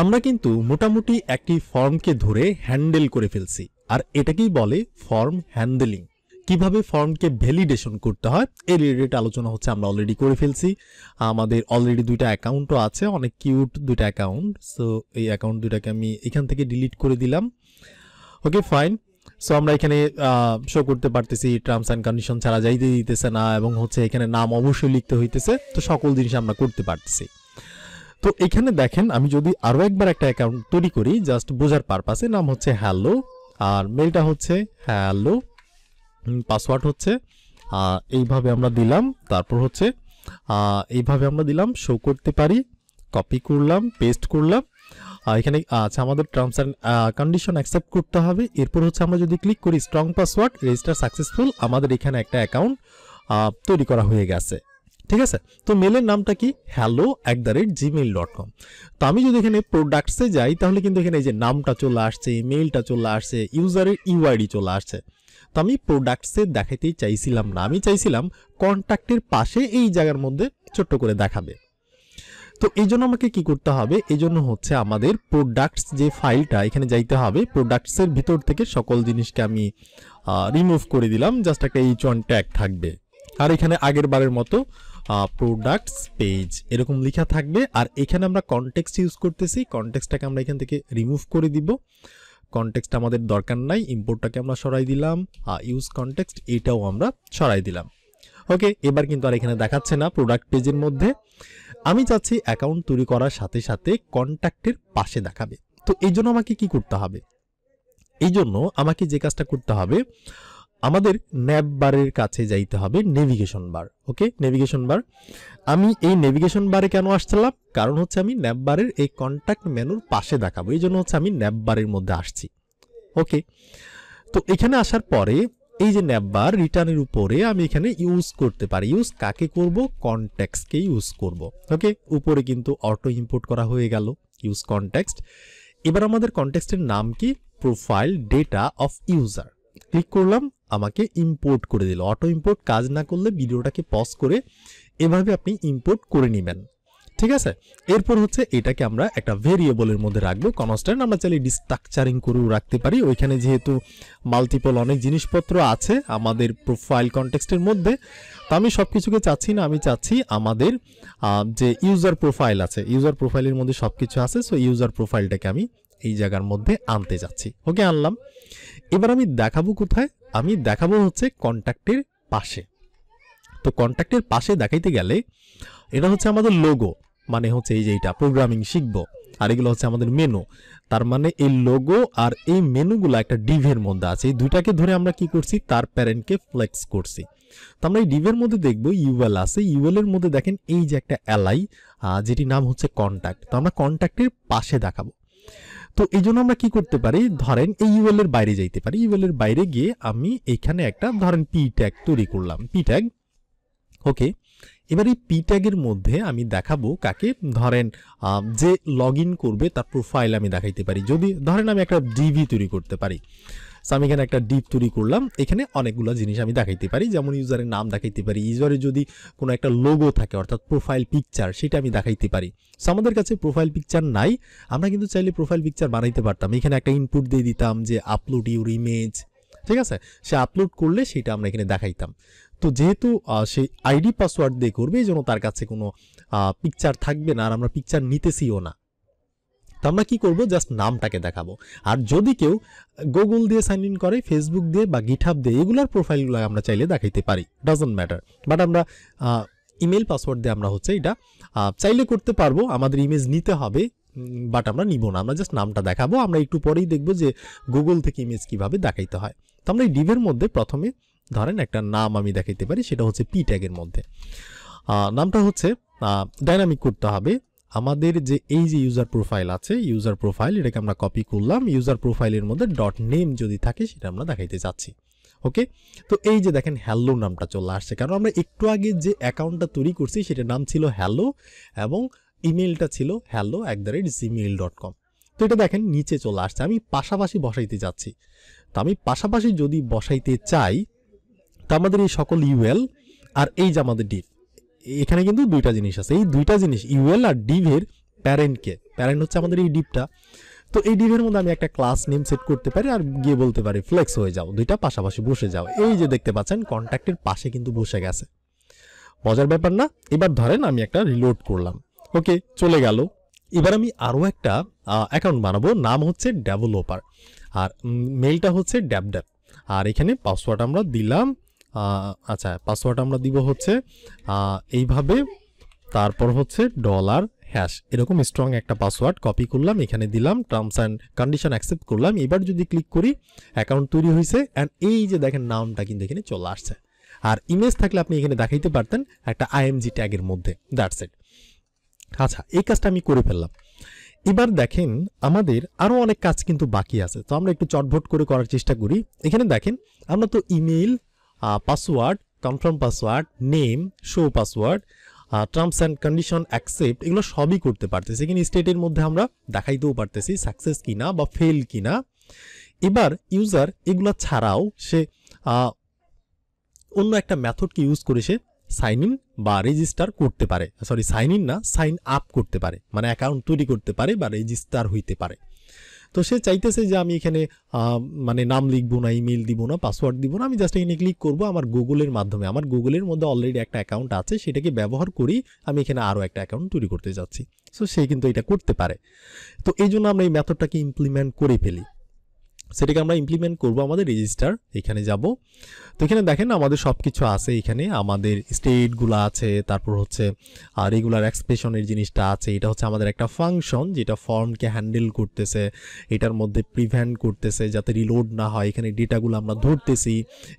আমরা কিন্তু মোটামুটি একটি ফর্মকে ধরে হ্যান্ডেল করে ফেলছি, আর এটাকেই বলে ফর্ম হ্যান্ডেলিং। কিভাবে ফর্মকে ভ্যালিডেশন করতে হয় এই রিলেটেড আলোচনা হচ্ছে আমরা অলরেডি করে ফেলছি। আমাদের অলরেডি দুইটা অ্যাকাউন্টও আছে, অনেক কিউট দুইটা অ্যাকাউন্ট। সো এই অ্যাকাউন্ট দুইটাকে আমি এখান থেকে ডিলিট করে দিলাম। Okay fine. সো আমরা এখানে শো করতে পারতেছি টার্মস অ্যান্ড কন্ডিশন ছাড়া যাইতে দিতেছে না, এবং হচ্ছে এখানে নাম অবশ্যই লিখতে হইতেছে। তো সকল জিনিস আমরা করতে পারতেছি। তো এখানে দেখেন, আমি যদি আরও একবার একটা অ্যাকাউন্ট তৈরি করি জাস্ট বোঝার পারপাসে, নাম হচ্ছে হ্যালো, আর মেলটা হচ্ছে হ্যালো, পাসওয়ার্ড হচ্ছে এইভাবে আমরা দিলাম, তারপর হচ্ছে এইভাবে আমরা দিলাম, শো করতে পারি, কপি করলাম, পেস্ট করলাম। এখানে আচ্ছা আমাদের টার্মস অ্যান্ড কন্ডিশন অ্যাকসেপ্ট করতে হবে। এরপর হচ্ছে আমরা যদি ক্লিক করি স্ট্রং পাসওয়ার্ড, রেজিস্টার সাকসেসফুল, আমাদের এখানে একটা অ্যাকাউন্ট তৈরি করা হয়ে গেছে। ঠিক আছে। তো মেলের নামটা কি, hello@gmail.com। তো আমি যদি এখানে প্রোডাক্টসে যাই তাহলে কিন্তু এখানে এই যে নামটা চলে আসছে, মেইলটা চলে আসছে, ইউজারের ইউআইডি চলে আসছে। তো আমি প্রোডাক্টসে দেখাতেই চাইছিলাম না, আমি চাইছিলাম কন্ট্যাক্টের পাশে এই জায়গার মধ্যে ছোট্ট করে দেখাবে। তো এই জন্য আমাকে কি করতে হবে, এই জন্য হচ্ছে আমাদের প্রোডাক্টস যে ফাইলটা এখানে যাইতে হবে, প্রোডাক্টসের ভিতর থেকে সকল জিনিসকে আমি রিমুভ করে দিলাম, জাস্ট একটা এইচ ওয়ান ট্যাগ থাকবে। আর এখানে আগের বারের মতো প্রোডাক্টস পেজ এরকম লেখা থাকবে। আর এখানে আমরা কনটেক্সট ইউজ করতেছি, কনটেক্সটটাকে আমরা এখান থেকে রিমুভ করে দিব। কনটেক্সট আমাদের দরকার নাই, ইম্পোর্টটাকে আমরা সরাই দিলাম, ইউজ কনটেক্সট এটাও আমরা সরাই দিলাম। ওকে, এবার কিন্তু আর এখানে দেখাচ্ছে না প্রোডাক্ট পেজের মধ্যে। আমি চাচ্ছি অ্যাকাউন্ট তৈরি করার সাথে সাথে কন্ট্যাক্টের পাশে দেখাবে। তো এই জন্য আমাকে কি করতে হবে, এই জন্য আমাকে যে কাজটা করতে হবে, আমাদের ন্যাব বারের কাছে যাইতে হবে, নেভিগেশন বার। ওকে, নেভিগেশন বার। আমি এই নেভিগেশন বারে কেন আসছিলাম, কারণ হচ্ছে আমি ন্যাব বারের এই কন্ট্যাক্ট মেনুর পাশে দেখাবো, এই জন্য হচ্ছে আমি ন্যাব বারের মধ্যে আসছি। ওকে, তো এখানে আসার পরে এই যে ন্যাব বার রিটার্নের উপরে আমি এখানে ইউজ করতে পারি। ইউজ কাকে করব, কনটেক্সটকে ইউজ করব। ওকে, উপরে কিন্তু অটো ইম্পোর্ট করা হয়ে গেল, ইউজ কনটেক্সট। এবার আমাদের কনটেক্সটের নাম কি, profile data of user. Click করলাম, আমাকে ইম্পোর্ট করে দিল। অটো ইম্পোর্ট কাজ না করলে ভিডিওটাকে পজ করে এভাবে আপনি ইম্পোর্ট করে নেবেন। ঠিক আছে। এরপর হচ্ছে এটাকে আমরা একটা ভেরিয়েবলের মধ্যে রাখবো, কনস্ট্যান্ট। আমরা চাইলে ডিস্ট্রাকচারিং করেও রাখতে পারি, ওইখানে যেহেতু মাল্টিপল অনেক জিনিসপত্র আছে আমাদের প্রোফাইল কনটেক্সটের মধ্যে। তো আমি সব কিছুকে চাচ্ছি না, আমি চাচ্ছি আমাদের যে ইউজার প্রোফাইল আছে, ইউজার প্রোফাইলের মধ্যে সব কিছু আছে। সো ইউজার প্রোফাইলটাকে আমি এই জায়গার মধ্যে আনতে যাচ্ছি। ওকে, আনলাম। এবার আমি দেখাবো কোথায়, আমি দেখাবো হচ্ছে কন্ট্যাক্টের পাশে। তো কন্ট্যাক্টের পাশে দেখাইতে গেলে এটা হচ্ছে আমাদের লোগো, মানে হচ্ছে এই যে এইটা প্রোগ্রামিং শিখবো, আর এগুলো হচ্ছে আমাদের মেনু। তার মানে এই লোগো আর এই মেনুগুলো একটা ডিভের মধ্যে আছে, এই দুইটাকে ধরে আমরা কি করছি, তার প্যারেন্টকে ফ্লেক্স করছি। তো আমরা এই ডিভের মধ্যে দেখবো ইউএল আছে, ইউএল এর মধ্যে দেখেন এই যে একটা এলআই, যেটি নাম হচ্ছে কন্ট্যাক্ট। তো আমরা কন্ট্যাক্টের পাশে দেখাবো। তো এই জন্য আমরা কি করতে পারি, ধরেন এই ইউএল এর বাইরে যাইতে পারি। ইউএল এর বাইরে গিয়ে আমি এখানে একটা ধরেন পি ট্যাগ তৈরি করলাম, পি ট্যাগ। ওকে, এবার এই পি ট্যাগের মধ্যে আমি দেখাবো কাকে, ধরেন যে লগ ইন করবে তার প্রোফাইল আমি দেখাইতে পারি। যদি ধরেন আমি একটা ডিভি তৈরি করতে পারি, আমি এখানে একটা ডিভ তৈরি করলাম, এখানে অনেকগুলো জিনিস আমি দেখাইতে পারি, যেমন ইউজারের নাম দেখাইতে পারি, ইউজারের যদি কোনো একটা লোগো থাকে অর্থাৎ প্রোফাইল পিকচার সেটা আমি দেখাইতে পারি। সো আমাদের কাছে প্রোফাইল পিকচার নাই, আমরা কিন্তু চাইলে প্রোফাইল পিকচার বানাইতে পারতাম। এখানে একটা ইনপুট দিয়ে দিতাম যে আপলোড ইউর ইমেজ, ঠিক আছে, সে আপলোড করলে সেটা আমরা এখানে দেখাইতাম। তো যেহেতু সেই আইডি পাসওয়ার্ড দিয়ে করবে, এই জন্য তার কাছে কোনো পিকচার থাকবে না, আর আমরা পিকচার নিতেছিও না। তো আমরা কি করব, জাস্ট নামটাকে দেখাবো। আর যদি কেউ গুগল দিয়ে সাইন ইন করে, ফেসবুক দিয়ে বা গিটহাব দিয়ে, এগুলার প্রোফাইলগুলো আমরা চাইলে দেখাইতে পারি, ডাজন্ট ম্যাটার। বাট আমরা ইমেল পাসওয়ার্ড দিয়ে আমরা হচ্ছে এটা চাইলে করতে পারবো, আমাদের ইমেজ নিতে হবে, বাট আমরা নিব না, আমরা জাস্ট নামটা দেখাবো। আমরা একটু পরেই দেখবো যে গুগল থেকে ইমেজ কিভাবে দেখাইতে হয়। তো আমরা এই ডিভের মধ্যে প্রথমে ধরেন একটা নাম আমি দেখাইতে পারি, সেটা হচ্ছে পি ট্যাগের মধ্যে। নামটা হচ্ছে ডাইনামিক করতে হবে। আমাদের যে এই যে ইউজার প্রোফাইল আছে, ইউজার প্রোফাইল এটাকে আমরা কপি করলাম, ইউজার প্রোফাইলের মধ্যে ডট নেম যদি থাকে সেটা আমরা দেখাইতে চাচ্ছি। ওকে, তো এই যে দেখেন হ্যালো নামটা চলে আসছে, কারণ আমরা একটু আগে যে অ্যাকাউন্টটা তৈরি করছি সেটার নাম ছিল হ্যালো, এবং ইমেলটা ছিল hello@gmail.com। তো এটা দেখেন নিচে চলে আসছে, আমি পাশাপাশি বসাইতে যাচ্ছি। তো আমি পাশাপাশি যদি বসাইতে চাই, তো আমাদের এই সকল ইউএল আর এই যে আমাদের ডিভ, এখানে কিন্তু দুইটা জিনিস আছে, এই দুইটা জিনিস ইউএল আর ডিভের প্যারেন্টকে, প্যারেন্ট হচ্ছে আমাদের এই ডিভটা। তো এই ডিভের মধ্যে আমি একটা ক্লাস নেম সেট করতে পারি আর গিয়ে বলতে পারি ফ্লেক্স হয়ে যাও, দুইটা পাশাপাশি বসে যাও। এই যে দেখতে পাচ্ছেন কন্ট্যাক্টের পাশে কিন্তু বসে গেছে, মজার ব্যাপার না? এবার ধরেন আমি একটা রিলোড করলাম, ওকে চলে গেল। এবার আমি আরও একটা অ্যাকাউন্ট বানাবো, নাম হচ্ছে ডেভেলপার আর মেইলটা হচ্ছে ড্যাব, আর এখানে পাসওয়ার্ড আমরা দিলাম, আচ্ছা পাসওয়ার্ড আমরা দিব হচ্ছে এইভাবে, তারপর হচ্ছে $#, এরকম স্ট্রং একটা পাসওয়ার্ড কপি করলাম, এখানে দিলাম, টার্মস অ্যান্ড কন্ডিশন অ্যাকসেপ্ট করলাম। এবার যদি ক্লিক করি অ্যাকাউন্ট তৈরি হয়েছে, অ্যান্ড এই যে দেখেন নামটা কিন্তু এখানে চলে আসছে। আর ইমেজ থাকলে আপনি এখানে দেখাইতে পারতেন একটা IMG ট্যাগের মধ্যে, দ্যাটস ইট। আচ্ছা, এই কাজটা আমি করে ফেললাম। এবার দেখেন আমাদের আরও অনেক কাজ কিন্তু বাকি আছে, তো আমরা একটু চটভট করে করার চেষ্টা করি। এখানে দেখেন আমরা তো email, password, confirm password, name, show password, terms and condition accept, এগুলো সবই করতে পারতেছি। এখানে স্টেটের মধ্যে আমরা দেখাইতেও পারতেছি সাকসেস কিনা বা ফেল কিনা। এবার ইউজার এগুলো ছাড়াও সে অন্য একটা মেথডকে ইউজ করে সে সাইন ইন বা রেজিস্টার করতে পারে, সরি সাইন ইন না, সাইন আপ করতে পারে, মানে অ্যাকাউন্ট তৈরি করতে পারে বা রেজিস্টার হইতে পারে। তো সে চাইতেছে যে আমি এখানে মানে নাম লিখবো না, ইমেল দিব না, পাসওয়ার্ড দিব না, আমি জাস্ট এখানে ক্লিক করবো আমার গুগলের মাধ্যমে। আমার গুগলের মধ্যে অলরেডি একটা অ্যাকাউন্ট আছে, সেটাকে ব্যবহার করি আমি এখানে আরও একটা অ্যাকাউন্ট তৈরি করতে যাচ্ছি। সো সে কিন্তু এটা করতে পারে। তো এই জন্য আমরা এই মেথডটাকে ইমপ্লিমেন্ট করে ফেলি। সেটাকে আমরা ইমপ্লিমেন্ট করবো আমাদের রেজিস্টার, এখানে যাব। তো এখানে দেখেন আমাদের সব কিছু আছে, এখানে আমাদের স্টেটগুলো আছে, তারপর হচ্ছে রেগুলার এক্সপ্রেশনের জিনিসটা আছে। এটা হচ্ছে আমাদের একটা ফাংশন যেটা ফর্মকে হ্যান্ডেল করতেছে, এটার মধ্যে প্রিভেন্ট করতেছে যাতে রিলোড না হয়। এখানে ডেটাগুলো আমরা ধরতেছি,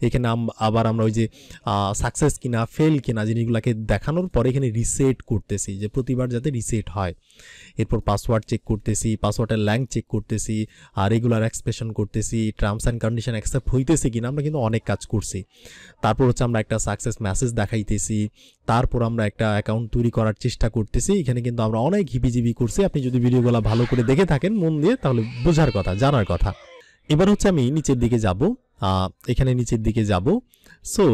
এখানে আবার আমরা ওই যে সাকসেস কিনা ফেল কিনা জিনিসগুলোকে দেখানোর পরে এখানে রিসেট করতেছি, যে প্রতিবার যাতে রিসেট হয়। এরপর পাসওয়ার্ড চেক করতেছি, পাসওয়ার্ডের ল্যাঙ্ক চেক করতেছি, আর রেগুলার এক্সপ্রেশন করতেছি, টার্মস অ্যান্ড কন্ডিশন অ্যাকসেপ্ট হইতেছে কিনা, আমরা কিন্তু অনেক কাজ করছি। তারপর হচ্ছে আমরা একটা সাকসেস মেসেজ দেখাইতেছি, তারপর আমরা একটা অ্যাকাউন্ট তৈরি করার চেষ্টা করতেছি। এখানে কিন্তু আমরা অনেক হিবিজিবি করছি, আপনি যদি ভিডিওগুলো ভালো করে দেখে থাকেন মন দিয়ে, তাহলে বোঝার কথা, জানার কথা। এবার হচ্ছে আমি নিচের দিকে যাব, এখানে নিচের দিকে যাব। সো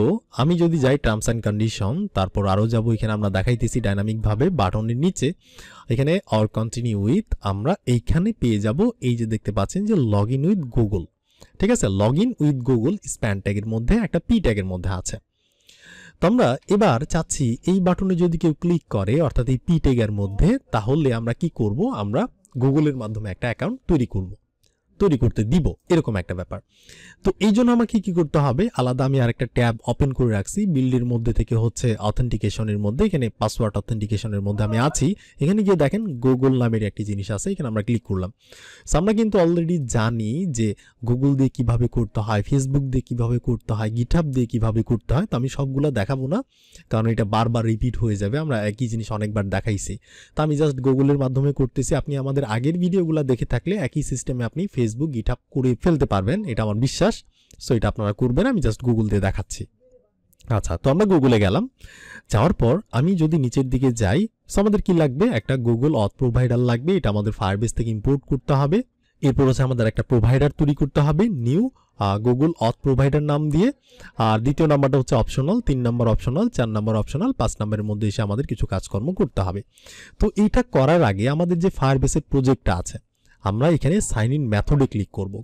আমি যদি যাই টার্মস অ্যান্ড কন্ডিশন, তারপর আরও যাব, এখানে আমরা দেখাইতেছি ডাইনামিকভাবে বাটনের নিচে এখানে অর কন্টিনিউ উইথ, আমরা এইখানে পেয়ে যাব এই যে দেখতে পাচ্ছেন যে লগ ইন উইথ গুগল। ঠিক আছে, log in with Google span ট্যাগের মধ্যে একটা পি ট্যাগের মধ্যে আছে। তো আমরা এবার চাচ্ছি এই বাটনে যদি কেউ ক্লিক করে, অর্থাৎ এই পি ট্যাগের মধ্যে, তাহলে আমরা কি করব, আমরা গুগলের মাধ্যমে একটা অ্যাকাউন্ট তৈরি করতে দিব, এরকম একটা ব্যাপার। তো এই জন্য আমাকে কি করতে হবে, আলাদা আমি আরেকটা ট্যাব ওপেন করে রাখছি বিল্ডের মধ্যে থেকে, হচ্ছে অথেন্টিকেশনের মধ্যে, এখানে পাসওয়ার্ড অথেন্টিকেশনের মধ্যে আমি আছি। এখানে গিয়ে দেখেন গুগল নামের একটি জিনিস আছে, এখানে আমরা ক্লিক করলাম। সো আমরা কিন্তু অলরেডি জানি যে গুগল দিয়ে কিভাবে করতে হয়, ফেসবুক দিয়ে কিভাবে করতে হয়, গিটহাব দিয়ে কিভাবে করতে হয়। তো আমি সবগুলো দেখাবো না, কারণ এটা বারবার রিপিট হয়ে যাবে, আমরা একই জিনিস অনেকবার দেখাইছি। তো আমি জাস্ট গুগলের মাধ্যমে করতেছি। আপনি আমাদের আগের ভিডিওগুলো দেখে থাকলে একই সিস্টেমে আপনি ফেসবুক গিটহাব করে ফেলতে পারবেন, এটা আমার বিশ্বাস। সো এটা আপনারা করবেন, আমি জাস্ট গুগল দিয়ে দেখাচ্ছি। আচ্ছা, তো আমরা গুগলে গেলাম, যাওয়ার পর আমি যদি নিচের দিকে যাই, সো আমাদের কি লাগবে, একটা গুগল অথ প্রোভাইডার লাগবে, এটা আমাদের ফায়ারবেস থেকে ইম্পোর্ট করতে হবে। এরপর হচ্ছে আমাদের একটা প্রোভাইডার তৈরি করতে হবে, নিউ গুগল অথ প্রোভাইডার নাম দিয়ে। আর দ্বিতীয় নাম্বারটা হচ্ছে অপশনাল, 3 নম্বর অপশনাল, 4 নম্বর অপশনাল, 5 নম্বরের মধ্যে এসে আমাদের কিছু কাজকর্ম করতে হবে। তো এইটা করার আগে আমাদের যে ফায়ারবেসের প্রজেক্টটা আছে, আমরা এখানে সাইন ইন মেথডে ক্লিক করব,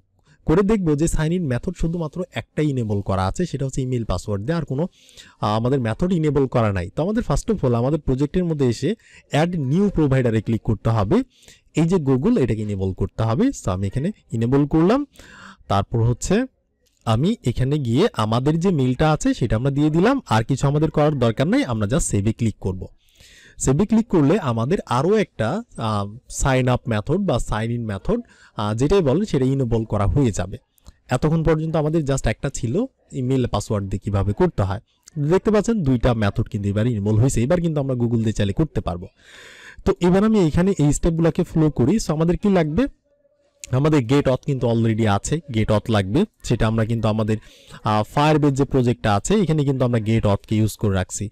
করে দেখবো যে সাইন ইন মেথড শুধুমাত্র একটাই ইনেবল করা আছে, সেটা হচ্ছে ইমেল পাসওয়ার্ড দিয়ে, আর কোনো আমাদের মেথড ইনেবল করা নাই। তো আমাদের ফার্স্ট অফ অল আমাদের প্রজেক্টের মধ্যে এসে অ্যাড নিউ প্রোভাইডারে ক্লিক করতে হবে, এই যে গুগল এটাকে ইনেবল করতে হবে। সো আমি এখানে ইনেবল করলাম, তারপর হচ্ছে আমি এখানে গিয়ে আমাদের যে মেলটা আছে সেটা আমরা দিয়ে দিলাম, আর কিছু আমাদের করার দরকার নাই, আমরা জাস্ট সেভে ক্লিক করব। সেভে ক্লিক করলে আমাদের আরও একটা সাইন আপ মেথড বা সাইন ইন মেথড যেটাই বলেন সেটা ইনেবল করা হয়ে যাবে। এতক্ষণ পর্যন্ত আমাদের জাস্ট একটা ছিল ইমেল পাসওয়ার্ড দিয়ে কীভাবে করতে হয়। দেখতে পাচ্ছেন দুইটা মেথড কিন্তু এবার ইনেবল হয়েছে, এবার কিন্তু আমরা গুগল দিয়ে চাইলে করতে পারবো। তো এবার আমি এখানে এই স্টেপগুলোকে ফলো করি। সো আমাদের কি লাগবে, আমাদের গেট অথ কিন্তু অলরেডি আছে, গেট অথ লাগবে, সেটা আমরা কিন্তু আমাদের ফায়ারবেস যে প্রজেক্টটা আছে এখানে কিন্তু আমরা গেট অথকে ইউজ করে রাখছি,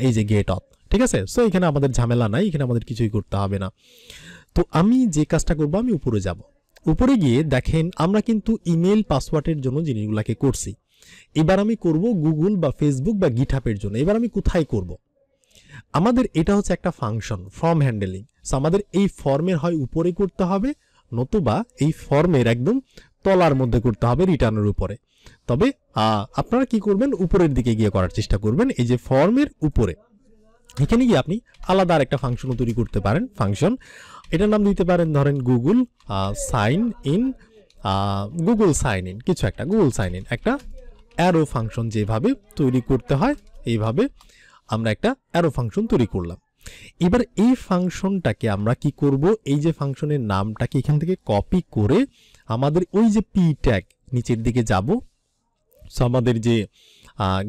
এই যে গেট অথ। ঠিক আছে, সো এখানে আমাদের ঝামেলা নাই, এখানে আমাদের কিছুই করতে হবে না। তো আমি যে কাজটা করবো, আমি উপরে যাব, উপরে গিয়ে দেখেন আমরা কিন্তু ইমেল পাসওয়ার্ডের জন্য জিনিসগুলোকে করছি। এবার আমি করব গুগল বা ফেসবুক বা গিটহাবের জন্য। এবার আমি কোথায় করব, আমাদের এটা হচ্ছে একটা ফাংশন ফর্ম হ্যান্ডেলিং। সো আমাদের এই ফর্মের হয় উপরে করতে হবে, নতুবা এই ফর্মের একদম তলার মধ্যে করতে হবে রিটার্নের উপরে। তবে আপনারা কি করবেন, উপরের দিকে গিয়ে করার চেষ্টা করবেন। এই যে ফর্মের উপরে এখানে গিয়ে আপনি আলাদা আরেকটা ফাংশনও তৈরি করতে পারেন। ফাংশন এটার নাম দিতে পারেন ধরেন Google sign in, Google sign in কিছু একটা, গুগল সাইন ইন একটা অ্যারো ফাংশন যেভাবে তৈরি করতে হয় এইভাবে আমরা একটা অ্যারো ফাংশন তৈরি করলাম। এবার এই ফাংশনটাকে আমরা কি করব, এই যে ফাংশনের নামটাকে এখান থেকে কপি করে আমাদের ওই যে পি ট্যাগ নিচের দিকে যাব। সো আমাদের যে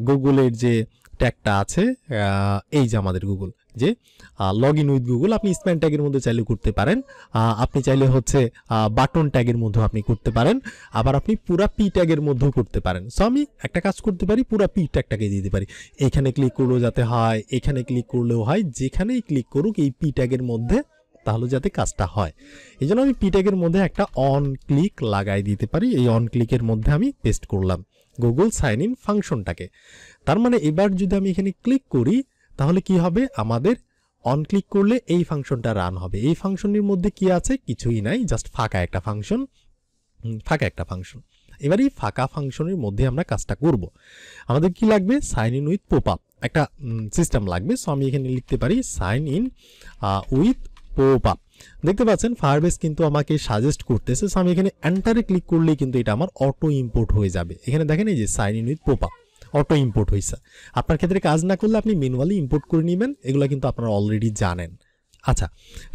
গুগলের যে ট্যাগটা আছে, এই যে আমাদের গুগল যে লগ ইন উইথ গুগল, আপনি স্প্যান ট্যাগের মধ্যে চাইলে করতে পারেন, আপনি চাইলে হচ্ছে বাটন ট্যাগের মধ্যেও আপনি করতে পারেন, আবার আপনি পুরা পি ট্যাগের মধ্যেও করতে পারেন। সো আমি একটা কাজ করতে পারি, পুরা পি ট্যাগটাকে দিতে পারি। এখানে ক্লিক করলেও যাতে হয়, এখানে ক্লিক করলেও হয়, যেখানেই ক্লিক করুক এই পি ট্যাগের মধ্যে, তাহলে যাতে কাজটা হয়। এই জন্য আমি পি ট্যাগের মধ্যে একটা অন ক্লিক লাগাই দিতে পারি। এই অন ক্লিকের মধ্যে আমি পেস্ট করলাম গুগল সাইন ইন ফাংশনটাকে। তার মানে এবার যদি আমি এখানে ক্লিক করি তাহলে কি হবে, আমাদের অন ক্লিক করলে এই ফাংশনটা রান হবে। এই ফাংশনের মধ্যে কি আছে, কিছুই নাই, জাস্ট ফাঁকা একটা ফাংশন, ফাঁকা একটা ফাংশন। এবার এই ফাঁকা ফাংশনের মধ্যে আমরা কাজটা করব। আমাদের কি লাগবে, sign in with pop up একটা সিস্টেম লাগবে। সো আমি এখানে লিখতে পারি sign in with pop up. দেখতে পাচ্ছেন ফায়ারবেস কিন্তু আমাকে সাজেস্ট করতেছে। সো আমি এখানে এন্টারে ক্লিক করলেই কিন্তু এটা আমার অটো ইম্পোর্ট হয়ে যাবে। এখানে দেখেন এই যে sign in with pop up auto import হয়েছে। আপনার ক্ষেত্রে কাজ না করলে আপনি ম্যানুয়ালি ইম্পোর্ট করে নেবেন, এগুলো কিন্তু আপনারা অলরেডি জানেন। আচ্ছা,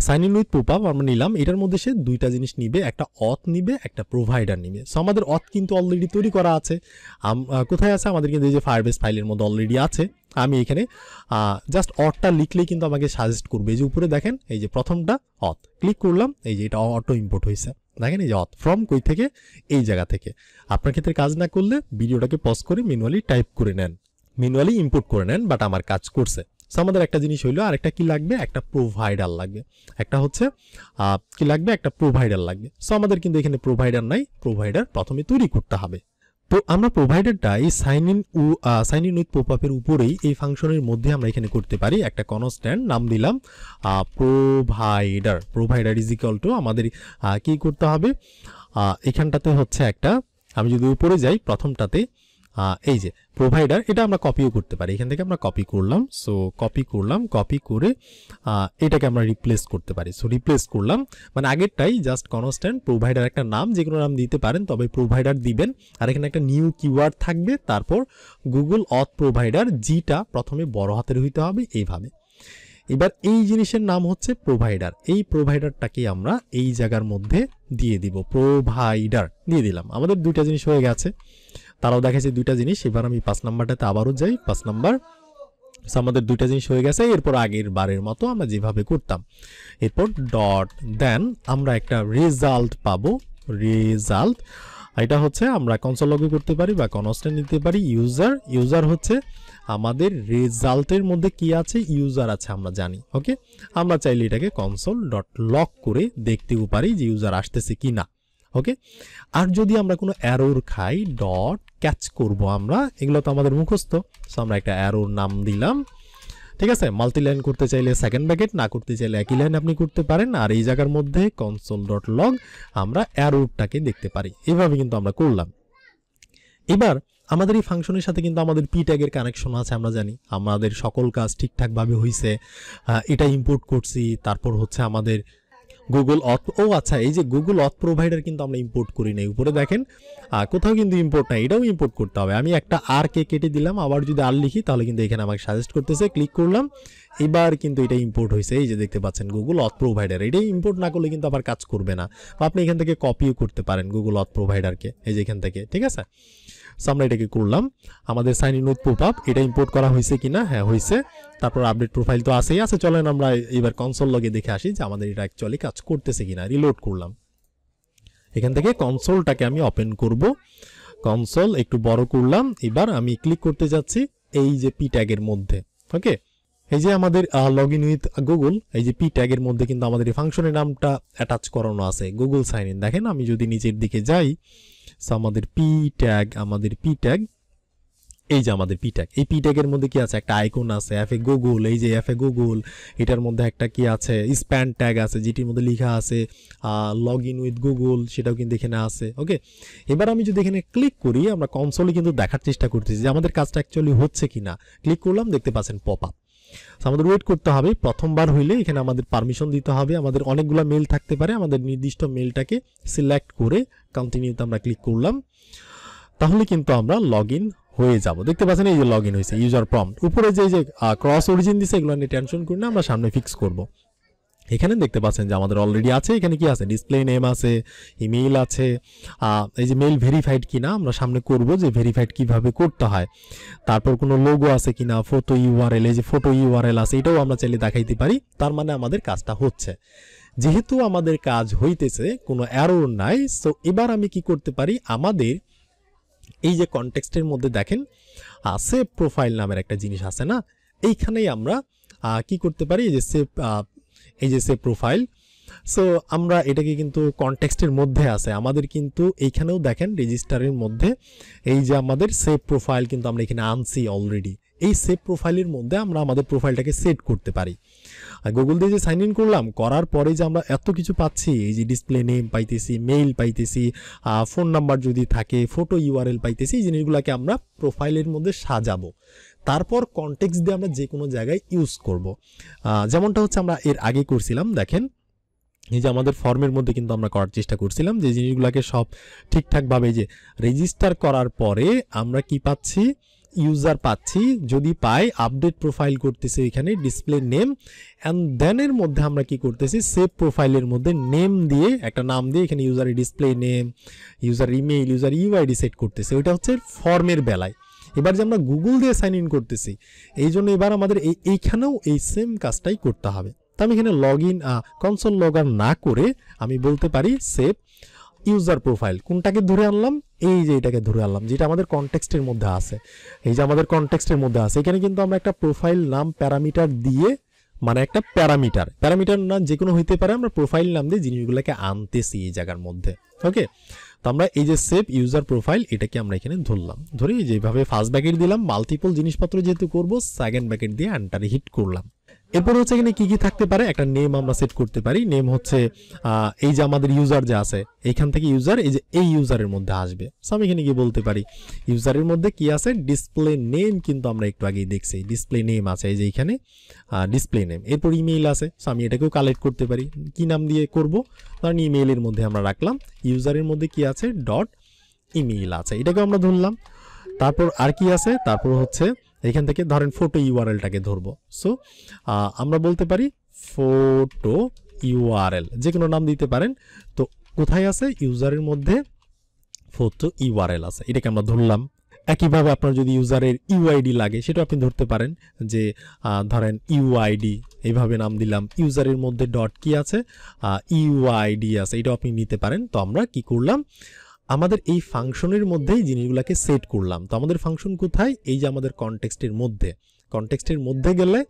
sign in with pop up আমরা নিলাম, এটার মধ্যে সে দুইটা জিনিস নিবে, একটা অথ নিবে, একটা প্রোভাইডার নিবে। সো আমাদের অথ কিন্তু অলরেডি তৈরি করা আছে। কোথায় আছে, আমাদের কিন্তু এই যে ফায়ারবেস ফাইলের মধ্যে অলরেডি আছে। আমি এখানে জাস্ট অথটা লিখলেই কিন্তু আমাকে সাজেস্ট করবে। এই যে উপরে দেখেন এই যে প্রথমটা অথ, ক্লিক করলাম, এই যে এটা অটো ইম্পোর্ট হয়েছে। দেখেন এই যে অথ ফ্রম কই থেকে, এই জায়গা থেকে। আপনার ক্ষেত্রে কাজ না করলে ভিডিওটাকে পজ করে ম্যানুয়ালি টাইপ করে নেন, ম্যানুয়ালি ইম্পোর্ট করে নেন, বাট আমার কাজ করছে। সো আমাদের একটা জিনিস হইলো, আর একটা কি লাগবে, একটা প্রোভাইডার লাগবে, একটা হচ্ছে কি লাগবে, একটা প্রোভাইডার লাগবে। সো আমাদের কিন্তু এখানে প্রোভাইডার নাই, প্রোভাইডার প্রথমে তৈরি করতে হবে। তো আমরা প্রোভাইডারটা এই সাইন ইন উইথ পপ আপের উপরেই এই ফাংশনের মধ্যে আমরা এখানে করতে পারি। একটা কনস্ট্যান্ট নাম দিলাম provider. Provider is equal to আমাদের কি করতে হবে, এখানটাতে হচ্ছে একটা, আমি যদি উপরে যাই প্রথমটাতে, এই যে প্রোভাইডার, এটা আমরা কপিও করতে পারি। এখান থেকে আমরা কপি করলাম, সো কপি করলাম, কপি করে এটাকে আমরা রিপ্লেস করতে পারি। সো রিপ্লেস করলাম, মানে আগেরটাই জাস্ট কনস্ট্যান্ট প্রোভাইডার একটা নাম, যে কোনো নাম দিতে পারেন, তবে প্রোভাইডার দিবেন। আর এখানে একটা নিউ কিওয়ার্ড থাকবে, তারপর গুগল অথ প্রোভাইডার, জিটা প্রথমে বড় হাতের হইতে হবে এইভাবে। এবার এই জিনিসের নাম হচ্ছে প্রোভাইডার। এই প্রোভাইডারটাকে আমরা এই জায়গার মধ্যে দিয়ে দিব, প্রোভাইডার দিয়ে দিলাম। আমাদের দুইটা জিনিস হয়ে গেছে, তারাও দেখেছে দুইটা জিনিস। এবার আমি 5 নাম্বারটাতে আবারও যাই, 5 নাম্বার। আমাদের দুইটা জিনিস হয়ে গেছে। এরপর আগের বারের মতো আমরা যেভাবে করতাম, এরপর ডট দেন আমরা একটা রেজাল্ট পাবো। রেজাল্ট এটা হচ্ছে আমরা কনসোল লগে করতে পারি বা কনস্ট্যান্ট নিতে পারি। ইউজার হচ্ছে আমাদের রেজাল্টের মধ্যে কি আছে, ইউজার আছে আমরা জানি। ওকে, আমরা চাইলে এটাকে কনসোল ডট লক করে দেখতেও পারি যে ইউজার আসতেছে কি না। ওকে, আর যদি আমরা কোনো অ্যারোর খাই, ডট ক্যাচ করব আমরা, এগুলো তো আমাদের মুখস্থ। সো আমরা একটা অ্যারোর নাম দিলাম, ঠিক আছে। মাল্টি লাইন করতে চাইলে সেকেন্ড ব্র্যাকেট, না করতে চাইলে একই লাইন আপনি করতে পারেন। আর এই জায়গার মধ্যে কনসোল ডট লগ আমরা অ্যারোটাকে দেখতে পারি। এভাবে কিন্তু আমরা করলাম। এবার আমাদের এই ফাংশনের সাথে কিন্তু আমাদের পি ট্যাগের কানেকশন আছে, আমরা জানি। আমাদের সকল কাজ ঠিকঠাকভাবে হয়েছে, এটা ইম্পোর্ট করছি। তারপর হচ্ছে আমাদের গুগল অথ, ও আচ্ছা, এই যে গুগল অথ প্রোভাইডার কিন্তু আমরা ইম্পোর্ট করি নাই। উপরে দেখেন কোথাও কিন্তু ইম্পোর্ট নাই, এটাও ইম্পোর্ট করতে হবে। আমি একটা আর কে কেটে দিলাম, আবার যদি আর লিখি তাহলে কিন্তু এখানে আমাকে সাজেস্ট করতেছে। ক্লিক করলাম, এবার কিন্তু এটা ইম্পোর্ট হয়েছে। এই যে দেখতে পাচ্ছেন গুগল অথ প্রোভাইডার, এটাই ইম্পোর্ট না করলে কিন্তু আবার কাজ করবে না। বা আপনি এখান থেকে কপিও করতে পারেন গুগল অথ প্রোভাইডারকে, এই যে এখান থেকে, ঠিক আছে। সো আমরা এটাকে করলাম, আমাদের sign in with pop up এটা ইম্পোর্ট করা হয়েছে কিনা, হ্যাঁ হয়েছে। তারপর আপডেট প্রোফাইল তো আছেই আছে। চলেন আমরা এবার কনসোল লগে দেখে আসি যে আমাদের এটা অ্যাকচুয়ালি কাজ করতেছে কিনা। রিলোড করলাম, এখান থেকে কনসোলটাকে আমি ওপেন করব, কনসোল একটু বড় করলাম। এবার আমি ক্লিক করতে যাচ্ছি এই যে পি ট্যাগের মধ্যে। ওকে, এই যে আমাদের লগ ইন উইথ গুগল, এই যে পি ট্যাগের মধ্যে কিন্তু আমাদের এই ফাংশনের নামটা অ্যাটাচ করানো আছে, গুগল সাইন ইন। দেখেন আমি যদি নিচের দিকে যাই, আমাদের পি ট্যাগ এই যে আমাদের পিট্যাগ, এই পিট্যাগের মধ্যে কি আছে, একটা আইকন আছে এফ এ গুগল, এই যে এফ এ গুগল, এটার মধ্যে একটা কি আছে স্প্যান ট্যাগ আছে যেটির মধ্যে লেখা আছে লগ ইন উইথ গুগল, সেটাও কিন্তু এখানে আছে। ওকে, এবার আমি যদি এখানে ক্লিক করি, আমরা কনসোলে কিন্তু দেখার চেষ্টা করতেছি যে আমাদের কাজটা অ্যাকচুয়ালি হচ্ছে কিনা। ক্লিক করলাম, দেখতে পাচ্ছেন পপ আপ। আমাদের ওয়েট করতে হবে, প্রথমবার হইলে এখানে আমাদের পারমিশন দিতে হবে, আমাদের অনেকগুলো মেল থাকতে পারে, আমাদের নির্দিষ্ট মেলটাকে সিলেক্ট করে কন্টিনিউতে আমরা ক্লিক করলাম, তাহলে কিন্তু আমরা লগ ইন হয়ে যাব। দেখতে পাচ্ছেন এই যে লগ ইন হয়েছে, ইউজার প্রম্পট উপরে যে ক্রস অরিজিন দিছে এগুলো নিয়ে টেনশন করি না, আমরা সামনে ফিক্স করব। এখানে দেখতে পাচ্ছেন যে আমাদের অলরেডি আছে, এখানে কি আছে ডিসপ্লে নেম আছে, ইমেইল আছে, এই যে মেইল ভেরিফাইড কিনা আমরা সামনে করব যে ভেরিফাইড কিভাবে করতে হয়, তারপর কোনো লোগো আছে কিনা, ফটো ইউআরএল, এই যে ফটো ইউআরএল আছে, এটাও আমরা চাইলে দেখাইতে পারি। তার মানে আমাদের কাজটা হচ্ছে, যেহেতু আমাদের কাজ হইতেছে, কোনো এরর নাই। সো এবার আমি কি করতে পারি, আমাদের এই যে কনটেক্সটের মধ্যে দেখেন সেভ প্রোফাইল নামের একটা জিনিস আছে না, এইখানেই আমরা কি করতে পারি, এই যে সেভ প্রোফাইল। সো আমরা এটাকে কিন্তু কনটেক্সটের মধ্যে আছে, আমাদের কিন্তু এইখানেও দেখেন রেজিস্টারের মধ্যে এই যে আমাদের সেভ প্রোফাইল কিন্তু আমরা এখানে আনছি অলরেডি। এই সেভ প্রোফাইলের মধ্যে আমরা আমাদের প্রোফাইলটাকে সেট করতে পারি। গুগল দিয়ে যে সাইন ইন করলাম, করার পরে যে আমরা এত কিছু পাচ্ছি, এই যে ডিসপ্লে নেম পাইতেছি, মেইল পাইতেছি, ফোন নাম্বার যদি থাকে, ফটো ইউআরএল পাইতেছি, এই জিনিসগুলোকে আমরা প্রোফাইলের মধ্যে সাজাবো, তারপর কনটেক্সট দিয়ে আমরা যে কোনো জায়গায় ইউজ করব। যেমনটা হচ্ছে আমরা এর আগে করছিলাম, দেখেন এই যে আমাদের ফর্মের মধ্যে কিন্তু আমরা করার চেষ্টা করছিলাম যে জিনিসগুলোকে সব ঠিকঠাকভাবে যে রেজিস্টার করার পরে আমরা কি পাচ্ছি, ইউজার পাচ্ছি, যদি পাই আপডেট প্রোফাইল করতেছি এখানে ডিসপ্লে নেম, অ্যান্ড দেনের মধ্যে আমরা কি করতেছি, সেভ প্রোফাইলের মধ্যে নেম দিয়ে একটা নাম দিয়ে এখানে ইউজারের display name, user email, user UID set করতেছি। ওইটা হচ্ছে ফর্মের বেলায়। এবার যে আমরা গুগল দিয়ে সাইন ইন করতেছি, এই জন্য এবার আমাদের এইখানেও এই সেম কাজটাই করতে হবে। তো আমি এখানে log in console log out না করে আমি বলতে পারি সেভ ইউজার প্রোফাইল। কোনটাকে ধরে আনলাম, এই যে এটাকে ধরে আনলাম, যেটা আমাদের কনটেক্সটের মধ্যে আছে। এই যে আমাদের কনটেক্সটের মধ্যে আছে, এখানে কিন্তু আমরা একটা প্রোফাইল নাম প্যারামিটার দিয়ে, মানে একটা প্যারামিটার নাম যে কোনো হইতে পারে, আমরা প্রোফাইল নাম দিয়ে জিনিসগুলোকে আনতেছি এই জায়গার মধ্যে। ওকে, তো আমরা এই যে সেভ ইউজার প্রোফাইল এটাকে আমরা এখানে ধরলাম, ধরে যেভাবে ফার্স্ট ব্র্যাকেট দিলাম, মাল্টিপল জিনিসপত্র যেহেতু করবো, সেকেন্ড ব্র্যাকেট দিয়ে এন্টারে হিট করলাম। এরপর হচ্ছে এখানে কি কি থাকতে পারে, একটা নেম আমরা সেট করতে পারি। নেম হচ্ছে এই যে আমাদের ইউজার যে আছে, এইখান থেকে ইউজার এই যে এই ইউজারের মধ্যে আসবে। সো আমি এখানে কি বলতে পারি, ইউজারের মধ্যে কি আছে, ডিসপ্লে নেম, কিন্তু আমরা একটু আগেই দেখছি ডিসপ্লে নেম আছে, এই যে এইখানে ডিসপ্লে নেম। এরপর ইমেইল আছে, সো আমি এটাকেও কালেক্ট করতে পারি। কি নাম দিয়ে করব, কারণ ইমেইলের মধ্যে আমরা রাখলাম, ইউজারের মধ্যে কি আছে, ডট ইমেইল আছে, এটাকেও আমরা ধরলাম। তারপর আর কি আছে, তারপর হচ্ছে এখান থেকে ধরেন ফটো ইউআরএলটাকে ধরবো। সো আমরা বলতে পারি ফটো ইউআরএল, যে কোনো নাম দিতে পারেন। তো কোথায় আছে, ইউজারের মধ্যে ফটো ইউআরএল আছে, এটাকে আমরা ধরলাম। একইভাবে আপনার যদি ইউজারের ইউআইডি লাগে সেটা আপনি ধরতে পারেন, যে ধরেন ইউআইডি এইভাবে নাম দিলাম, ইউজারের মধ্যে ডট কি আছে, ইউআইডি আছে, এটাও আপনি নিতে পারেন। তো আমরা কি করলাম, আমাদের এই ফাংশনের মধ্যেই জিনিসগুলোকে সেট করলাম। তো আমাদের ফাংশন কোথায়, এই যে আমাদের কনটেক্সটের মধ্যে গেলে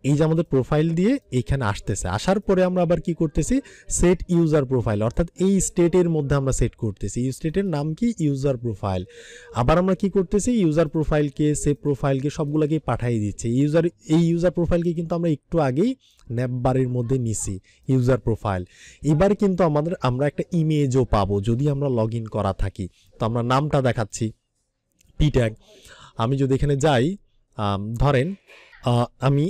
এই যে আমাদের প্রোফাইল দিয়ে এইখানে আসতেছে, আসার পরে আমরা আবার কি করতেছি, সেট ইউজার প্রোফাইল, অর্থাৎ এই স্টেটের মধ্যে আমরা সেট করতেছি। এই স্টেটের নাম কি, ইউজার প্রোফাইল। আবার আমরা কি করতেছি, ইউজার প্রোফাইলকে, সেভ প্রোফাইলকে সবগুলোকেই পাঠিয়ে দিচ্ছি। এই ইউজার প্রোফাইলকে কিন্তু আমরা একটু আগেই ন্যাপবারের মধ্যে নিছি ইউজার প্রোফাইল। এবার কিন্তু আমরা একটা ইমেজও পাবো যদি আমরা লগ ইন করা থাকি। তো আমরা নামটা দেখাচ্ছি পিট্যাগ। আমি যদি এখানে যাই, ধরেন আমি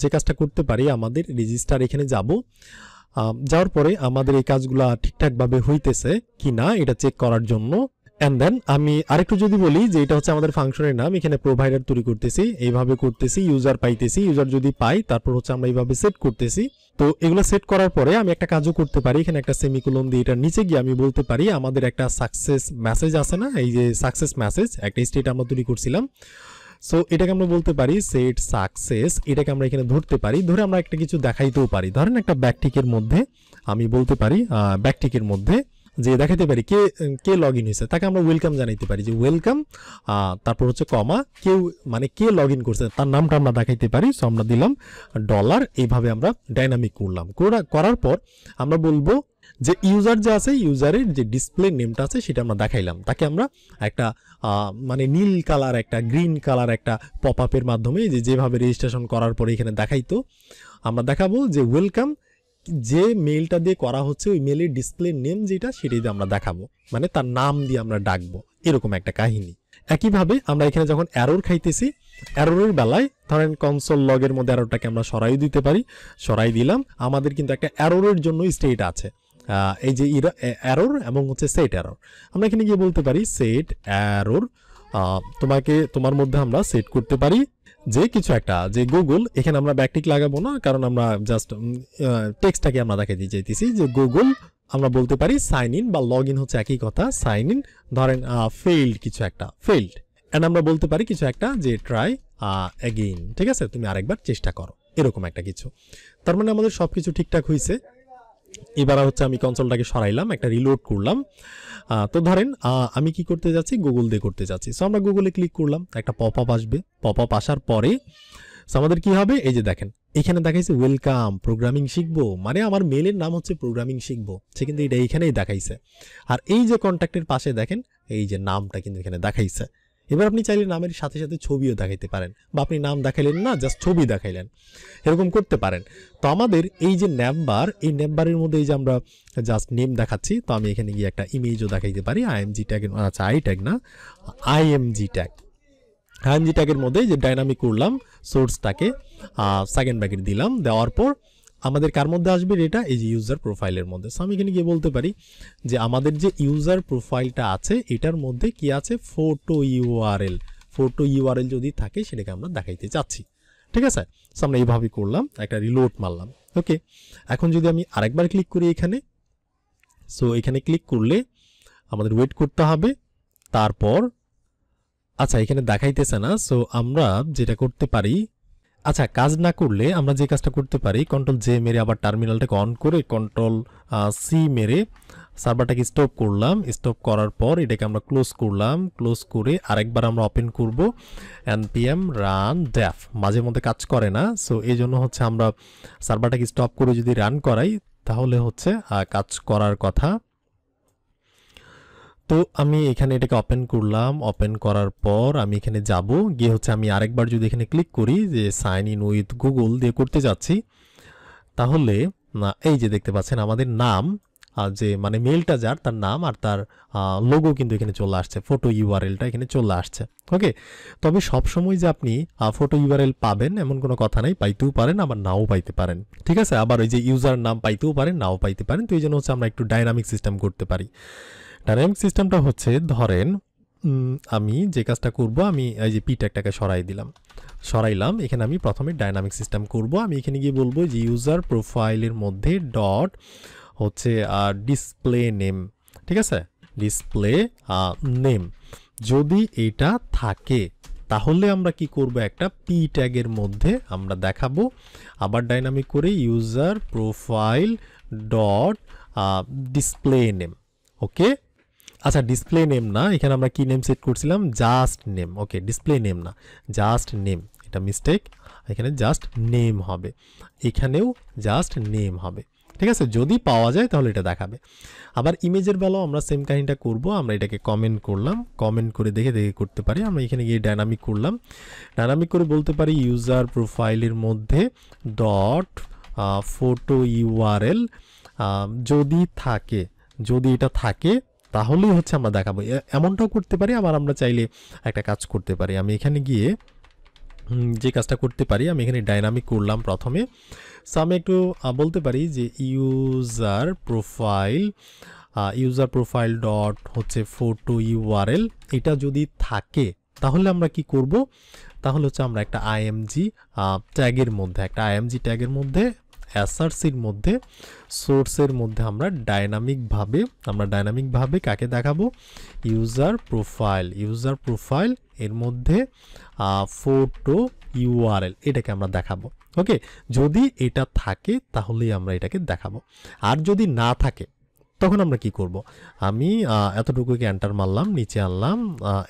যে কাজটা করতে পারি, আমাদের রেজিস্টার এখানে যাব, যাওয়ার পরে আমাদের এই কাজগুলো ঠিকঠাকভাবে হইতেছে কি না এটা চেক করার জন্য। অ্যান্ড দেন আমি আরেকটু যদি বলি যে এটা হচ্ছে আমাদের ফাংশনের নাম, এখানে প্রোভাইডার তৈরি করতেছি, এইভাবে করতেছি, ইউজার পাইতেছি, ইউজার যদি পাই তারপর হচ্ছে আমরা এইভাবে সেট করতেছি। তো এগুলো সেট করার পরে আমি একটা কাজও করতে পারি, এখানে একটা সেমিকোলন দিয়ে এটার নিচে গিয়ে আমি বলতে পারি আমাদের একটা সাকসেস মেসেজ আছে না, এই যে সাকসেস মেসেজ একটা স্টেট আমরা তৈরি করছিলাম। সো এটাকে আমরা বলতে পারি সেট সাকসেস, এটাকে আমরা এখানে ধরতে পারি, ধরে আমরা একটা কিছু দেখাইতেও পারি। ধরেন একটা ব্যাকটিকের মধ্যে আমি বলতে পারি, ব্যাকটিকের মধ্যে যে দেখাইতে পারি কে লগ ইন হয়েছে, তাকে আমরা ওয়েলকাম জানাইতে পারি, যে ওয়েলকাম, তারপর হচ্ছে কমা, কেউ মানে কে লগ ইন করছে তার নামটা আমরা দেখাইতে পারি। সো আমরা দিলাম $, এইভাবে আমরা ডাইনামিক করলাম। করার পর আমরা বলবো যে ইউজার যে আছে ইউজারের যে ডিসপ্লে নেমটা আছে সেটা আমরা দেখাইলাম, তাকে আমরা একটা মানে নীল কালার একটা গ্রিন কালার একটা পপ আপের মাধ্যমে যেভাবে রেজিস্ট্রেশন করার পরে এখানে দেখাইতো আমরা দেখাবো যে ওয়েলকাম যে মেইলটা দিয়ে করা হচ্ছে ওই মেইলের ডিসপ্লে নেম যেটা সেটাই দিয়ে আমরা দেখাবো, মানে তার নাম দিয়ে আমরা ডাকবো, এরকম একটা কাহিনী। একইভাবে আমরা এখানে যখন অ্যারোর খাইতেছি অ্যারোরের বেলায় ধরেন কনসোল লগের মধ্যে অ্যারোরটাকে আমরা সরাই দিতে পারি, সরাই দিলাম, আমাদের কিন্তু একটা অ্যারোরের জন্য স্টেট আছে, এই যে অ্যারোর এবং হচ্ছে সেট অ্যারোর। আমরা এখানে গিয়ে বলতে পারি সেট অ্যারোর, তোমার মধ্যে আমরা সেট করতে পারি যে কিছু একটা, যে গুগল, এখানে আমরা ব্যাকটিক লাগাবো না কারণ আমরা জাস্ট টেক্সটটাকে আমরা দেখাতে চাইতেছি যে গুগল, আমরা বলতে পারি সাইন ইন বা লগ ইন হচ্ছে একই কথা, সাইন ইন ধরেন ফেইল্ড কিছু একটা, ফেইল্ড, অ্যান্ড আমরা বলতে পারি কিছু একটা যে ট্রাই অ্যাগেইন, ঠিক আছে, তুমি আরেকবার চেষ্টা করো, এরকম একটা কিছু। তার মানে আমাদের সব কিছু ঠিকঠাক হয়েছে। এবার হচ্ছে আমি কনসোলটাকে সরাইলাম, একটা রিলোড করলাম। তো ধরেন আমি কি করতে যাচ্ছি, গুগল দিয়ে করতে যাচ্ছি। সো আমরা গুগলে ক্লিক করলাম, একটা পপ আপ আসবে, পপ আপ আসার পরে আমাদের কি হবে, এই যে দেখেন এখানে দেখাইছে ওয়েলকাম প্রোগ্রামিং শিখবো, মানে আমার মেলের নাম হচ্ছে প্রোগ্রামিং শিখবো, সে কিন্তু এটা এইখানেই দেখাইছে। আর এই যে কন্ট্যাক্টের পাশে দেখেন এই যে নামটা কিন্তু এখানে দেখাইছে। এবার আপনি চাইলে নামের সাথে সাথে ছবিও দেখাইতে পারেন, বা আপনি নাম দেখাইলেন না, জাস্ট ছবি দেখাইলেন, এরকম করতে পারেন। তো আমাদের এই যে নেমবার, এই নেমবারের মধ্যে এই যে আমরা জাস্ট নেম দেখাচ্ছি, তো আমি এখানে গিয়ে একটা ইমেজও দেখাইতে পারি, আইএমজি ট্যাগ, আচ্ছা আই ট্যাগ না, আইএমজি ট্যাগ, আইএমজি ট্যাগের মধ্যে যে ডাইনামিক করলাম সোর্সটাকে সেকেন্ড ব্র্যাকেট দিলাম, দেওয়ার পর আমাদের কার মধ্যে আসবে এটা, এই যে ইউজার প্রোফাইলের মধ্যে। সো আমি এখানে গিয়ে বলতে পারি যে আমাদের যে ইউজার প্রোফাইলটা আছে এটার মধ্যে কি আছে, ফটো ইউআরএল, ফটো ইউআরএল যদি থাকে সেটাকে আমরা দেখাইতে চাচ্ছি, ঠিক আছে। সো আমরা এইভাবে করলাম, একটা রিলোড মারলাম, ওকে। এখন যদি আমি আরেকবার ক্লিক করি এখানে, সো এখানে ক্লিক করলে আমাদের ওয়েট করতে হবে, তারপর আচ্ছা এখানে দেখাইতেছে না। সো আমরা যেটা করতে পারি, আচ্ছা কাজ না করলে আমরা যে কাজটা করতে পারি, কন্ট্রোল জে মেরে আবার টার্মিনালটাকে অন করে কন্ট্রোল সি মেরে সার্ভারটাকে স্টপ করলাম, স্টপ করার পর এটাকে আমরা ক্লোজ করলাম, ক্লোজ করে আরেকবার আমরা ওপেন করব npm রান ডেফ, মাঝে মধ্যে কাজ করে না। সো এই জন্য হচ্ছে আমরা সার্ভারটাকে স্টপ করে যদি রান করাই তাহলে হচ্ছে কাজ করার কথা। তো আমি এখানে এটাকে ওপেন করলাম, ওপেন করার পর আমি এখানে যাব, গিয়ে হচ্ছে আমি আরেকবার যদি এখানে ক্লিক করি যে সাইন ইন উইথ গুগল দিয়ে করতে যাচ্ছি, তাহলে এই যে দেখতে পাচ্ছেন আমাদের নাম, যে মানে মেলটা যার তার নাম আর তার লোগো কিন্তু এখানে চলে আসছে, ফটো ইউআরএলটা এখানে চলে আসছে, ওকে। তবে সবসময় যে আপনি ফটো ইউআরএল পাবেন এমন কোনো কথা নাই, পাইতেও পারেন আবার নাও পাইতে পারেন, ঠিক আছে। আবার ওই যে ইউজার নাম পাইতেও পারেন নাও পাইতে পারেন। তো এই জন্য হচ্ছে আমরা একটু ডাইনামিক সিস্টেম করতে পারি। ডাইনামিক সিস্টেমটা হচ্ছে ধরেন আমি যে কাজটা করব, আমি এই যে পি ট্যাগটাকে সরাই দিলাম, সরাইলাম, এখানে আমি প্রথমে ডাইনামিক সিস্টেম করব। আমি এখানে গিয়ে বলবো যে ইউজার প্রোফাইলের মধ্যে ডট হচ্ছে ডিসপ্লে নেম, ঠিক আছে, ডিসপ্লে নেম যদি এটা থাকে তাহলে আমরা কি করব, একটা পি ট্যাগের মধ্যে আমরা দেখাবো, আবার ডাইনামিক করে user profile dot display name, okay. আচ্ছা ডিসপ্লে নেম না, এখানে আমরা কি নেম সেট করছিলাম, just name, okay, display name না জাস্ট নেম, এটা মিস্টেক, এখানে জাস্ট নেম হবে, এখানেও জাস্ট নেম হবে, ঠিক আছে। যদি পাওয়া যায় তাহলে এটা দেখাবে। আবার ইমেজের বেলাও আমরা সেম কাহিনীটা করব, আমরা এটাকে কমেন্ট করলাম, কমেন্ট করে দেখে দেখে করতে পারি। আমরা এখানে গিয়ে ডাইনামিক করলাম, ডাইনামিক করে বলতে পারি ইউজার প্রোফাইলের মধ্যে ডট ফটো ইউআরএল যদি থাকে, যদি এটা থাকে তাহলেই হচ্ছে আমরা দেখাবো, এমনটাও করতে পারি। আবার আমরা চাইলে একটা কাজ করতে পারি, আমি এখানে গিয়ে যে কাজটা করতে পারি, আমি এখানে ডাইনামিক করলাম প্রথমে। সো আমি একটু বলতে পারি যে ইউজার প্রোফাইল ডট হচ্ছে ফটো ইউআরএল, এটা যদি থাকে তাহলে আমরা কি করব, তাহলে হচ্ছে আমরা একটা আইএমজি ট্যাগের মধ্যে, একটা আইএমজি ট্যাগের মধ্যে এসআরসির মধ্যে সোর্সের মধ্যে আমরা ডাইনামিকভাবে কাকে দেখাবো, ইউজার প্রোফাইল এর মধ্যে ফটো ইউআরএল এটাকে আমরা দেখাবো, ওকে। যদি এটা থাকে তাহলেই আমরা এটাকে দেখাবো, আর যদি না থাকে তখন আমরা কি করব, আমি এতটুকুকে এন্টার মারলাম, নিচে আনলাম,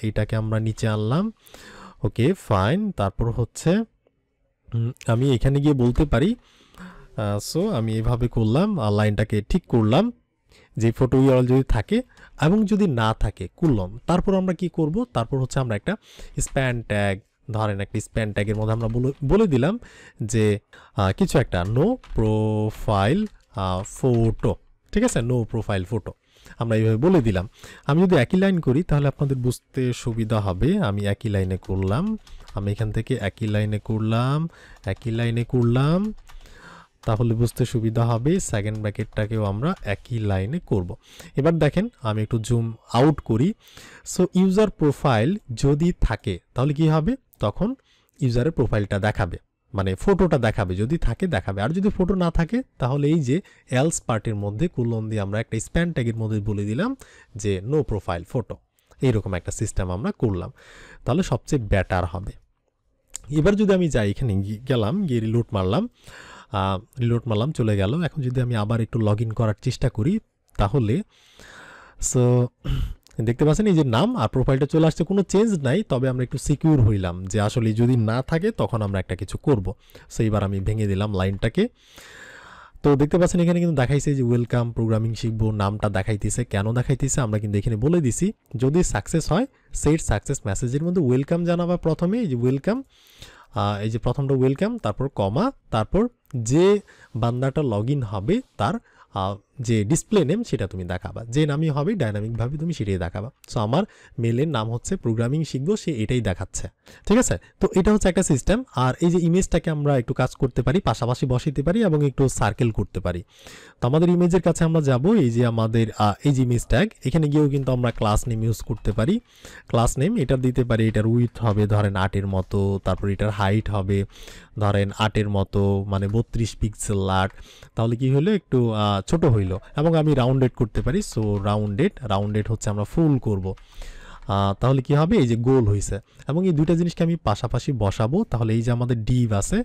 এটাকে আমরা নিচে আনলাম, ওকে ফাইন। তারপর হচ্ছে আমি এখানে গিয়ে বলতে পারি, সো আমি এভাবে করলাম, লাইনটাকে ঠিক করলাম, যে ফটো ইউআরএল যদি থাকে এবং যদি না থাকে কুলম, তারপর আমরা কি করব, তারপর হচ্ছে আমরা একটা স্প্যান ট্যাগ, ধরেন একটা স্প্যান ট্যাগের মধ্যে আমরা বলে দিলাম যে কিছু একটা নো প্রোফাইল ফটো, ঠিক আছে, নো প্রোফাইল ফটো আমরা এইভাবে বলে দিলাম। আমি যদি একই লাইন করি তাহলে আপনাদের বুঝতে সুবিধা হবে। আমি একই লাইনে করলাম, আমি এখান থেকে একই লাইনে করলাম, তাহলে বুঝতে সুবিধা হবে। সেকেন্ড ব্র্যাকেটটাকেও আমরা একই লাইনে করব। এবার দেখেন আমি একটু জুম আউট করি। সো ইউজার প্রোফাইল যদি থাকে তাহলে কি হবে, তখন ইউজারের প্রোফাইলটা দেখাবে, মানে ফটোটা দেখাবে, যদি থাকে দেখাবে। আর যদি ফটো না থাকে তাহলে এই যে এলস পার্টের মধ্যে কুলন দিয়ে আমরা একটা স্প্যান ট্যাগের মধ্যে বলে দিলাম যে নো প্রোফাইল ফটো। এইরকম একটা সিস্টেম আমরা করলাম, তাহলে সবচেয়ে বেটার হবে। এবার যদি আমি যাই, এখানে গেলাম, গিয়ে রিলোড মারলাম, চলে গেল। এখন যদি আমি আবার একটু লগ ইন করার চেষ্টা করি তাহলে সো দেখতে পাচ্ছেন এই যে নাম আর প্রোফাইলটা চলে আসছে, কোনো চেঞ্জ নাই। তবে আমরা একটু সিকিউর হইলাম যে আসলে যদি না থাকে তখন আমরা একটা কিছু করব। সো এইবার আমি ভেঙে দিলাম লাইনটাকে। তো দেখতে পাচ্ছেন এখানে কিন্তু দেখাইছে যে ওয়েলকাম প্রোগ্রামিং শিখবো, নামটা দেখাইতেছে। কেন দেখাইতেছে আমরা কিন্তু এখানে বলে দিছি, যদি সাকসেস হয় সেট সাকসেস মেসেজের মধ্যে ওয়েলকাম জানাবা প্রথমে, এই যে ওয়েলকাম, এই যে প্রথমটা ওয়েলকাম, তারপর কমা, তারপর যে বান্দাটা লগ ইন হবে তার যে ডিসপ্লে নেম সেটা তুমি দেখাবা, যে নামই হবে ডাইনামিকভাবে তুমি সেটাই দেখাবা। সো আমার মেলের নাম হচ্ছে প্রোগ্রামিং শিখবো, সে এটাই দেখাচ্ছে, ঠিক আছে। তো এটা হচ্ছে একটা সিস্টেম। আর এই যে ইমেজটাকে আমরা একটু কাজ করতে পারি, পাশাপাশি বসাইতে পারি এবং একটু সার্কেল করতে পারি। তো আমাদের ইমেজের কাছে আমরা যাব, এই যে আমাদের এই যে ইমেজ ট্যাগ, এখানে গিয়েও কিন্তু আমরা ক্লাস নেম ইউজ করতে পারি। ক্লাস নেম এটা দিতে পারি, এটার উইথ হবে ধরেন 8-এর মতো, তারপর এটার হাইট হবে ধরেন 8-এর মতো, মানে 32 পিক্সেল 8, তাহলে কি হলো একটু ছোট হইলো। এবং আমি রাউন্ডেড করতে পারি, সো রাউন্ডেড হচ্ছে আমরা ফুল করব। তাহলে কি হবে, এই যে গোল হয়েছে। এবং এই দুইটা জিনিসকে আমি পাশাপাশি বসাবো, তাহলে এই যে আমাদের ডিভ আছে,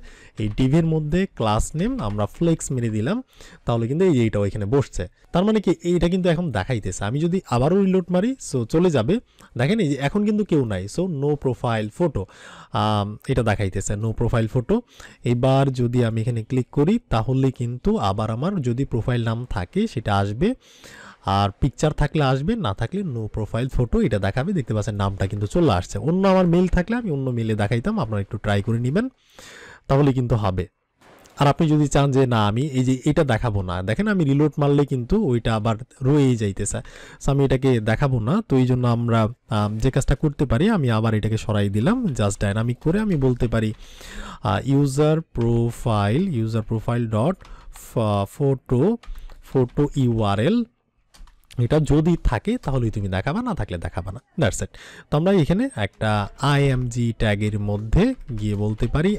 এই ডিভের মধ্যে ক্লাস নেম আমরা ফ্লেক্স মেরে দিলাম, তাহলে কিন্তু এই যে এইটাও এখানে বসছে। তার মানে কি এইটা কিন্তু এখন দেখাইতেছে। আমি যদি আবারও রিলোড মারি, সো চলে যাবে, দেখেন এই যে এখন কিন্তু কেউ নাই, সো নো প্রোফাইল ফটো, এটা দেখাইতেছে নো প্রোফাইল ফটো। এবার যদি আমি এখানে ক্লিক করি তাহলে কিন্তু আবার আমার যদি প্রোফাইল নাম থাকে সেটা আসবে, আর পিকচার থাকলে আসবে, না থাকলে নো প্রোফাইল ফটো এটা দেখাবে। দেখতে পাচ্ছেন নামটা কিন্তু চলে আসছে। অন্য আমার মেল থাকলে আমি অন্য মেলে দেখাইতাম, আপনারা একটু ট্রাই করে নেবেন, তাহলে কিন্তু হবে। আর আপনি যদি চান যে না আমি এই যে এটা দেখাবো না, দেখেন আমি রিলোড মারলে কিন্তু ওইটা আবার রয়েই যাইতেছে, সো আমি এটাকে দেখাবো না। তো এই জন্য আমরা যে কাজটা করতে পারি, আমি আবার এটাকে সরাই দিলাম, জাস্ট ডাইনামিক করে আমি বলতে পারি user profile dot photo URL, এটা যদি থাকে তাহলেই তুমি দেখাবা, না থাকলে দেখাবা না, দ্যাটস ইট। তো আমরা এখানে একটা আইএমজি ট্যাগের মধ্যে গিয়ে বলতে পারি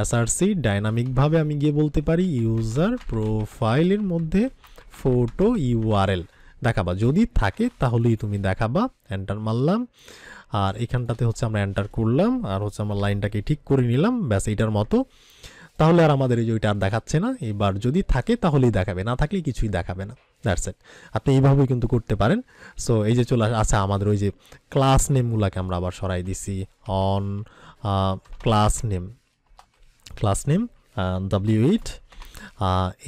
এসআরসি ডাইনামিকভাবে আমি গিয়ে বলতে পারি ইউজার প্রোফাইলের মধ্যে ফটো ইউআরএল দেখাবা, যদি থাকে তাহলেই তুমি দেখাবা। এন্টার মারলাম, আর এখানটাতে হচ্ছে আমরা এন্টার করলাম, আর হচ্ছে আমার লাইনটাকে ঠিক করে নিলাম, ব্যাস এইটার মতো। তাহলে আর আমাদের এই যে ওইটা আর দেখাচ্ছে না। এবার যদি থাকে তাহলেই দেখাবে, না থাকলে কিছুই দেখাবে না, দ্যাটস ইট। আপনি এইভাবেই কিন্তু করতে পারেন। সো এই যে চলে আসে আমাদের ওই যে ক্লাস নেমগুলোকে আমরা আবার সরাই দিছি, on class name W8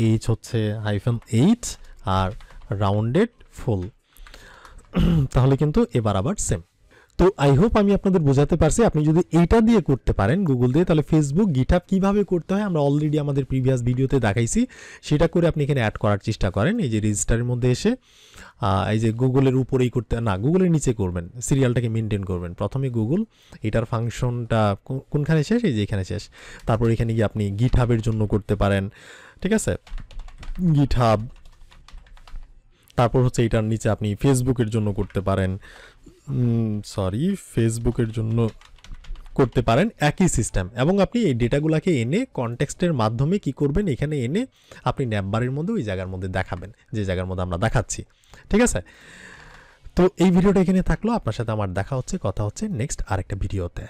H হচ্ছে -8 আর রাউন্ডেড ফুল, তাহলে কিন্তু এবার আবার সেম। তো আই হোপ আমি আপনাদের বোঝাতে পারছি। আপনি যদি এইটা দিয়ে করতে পারেন গুগল দিয়ে, তাহলে ফেসবুক গিটহাব কিভাবে করতে হয় আমরা অলরেডি আমাদের প্রিভিয়াস ভিডিওতে দেখাইছি, সেটা করে আপনি এখানে অ্যাড করার চেষ্টা করেন। এই যে রেজিস্টারের মধ্যে এসে এই যে গুগলের উপরেই করতে না, গুগলের নিচে করবেন, সিরিয়ালটাকে মেনটেন করবেন। প্রথমে গুগল, এটার ফাংশনটা কোনখানে শেষ, এই যে এখানে শেষ। তারপর এখানে গিয়ে আপনি গিটহাবের জন্য করতে পারেন, ঠিক আছে, গিটহাব। তারপর হচ্ছে এটার নিচে আপনি ফেসবুকের জন্য করতে পারেন, ফেসবুকের জন্য করতে পারেন, একই সিস্টেম। এবং আপনি এই ডেটাগুলোকে এনে কনটেক্সটের মাধ্যমে কি করবেন, এখানে এনে আপনি ন্যাপবারের মধ্যে ওই জায়গার মধ্যে দেখাবেন, যে জায়গার মধ্যে আমরা দেখাচ্ছি, ঠিক আছে। তো এই ভিডিওটা এখানে থাকলো, আপনার সাথে আমার দেখা হচ্ছে, কথা হচ্ছে নেক্সট আরেকটা ভিডিওতে।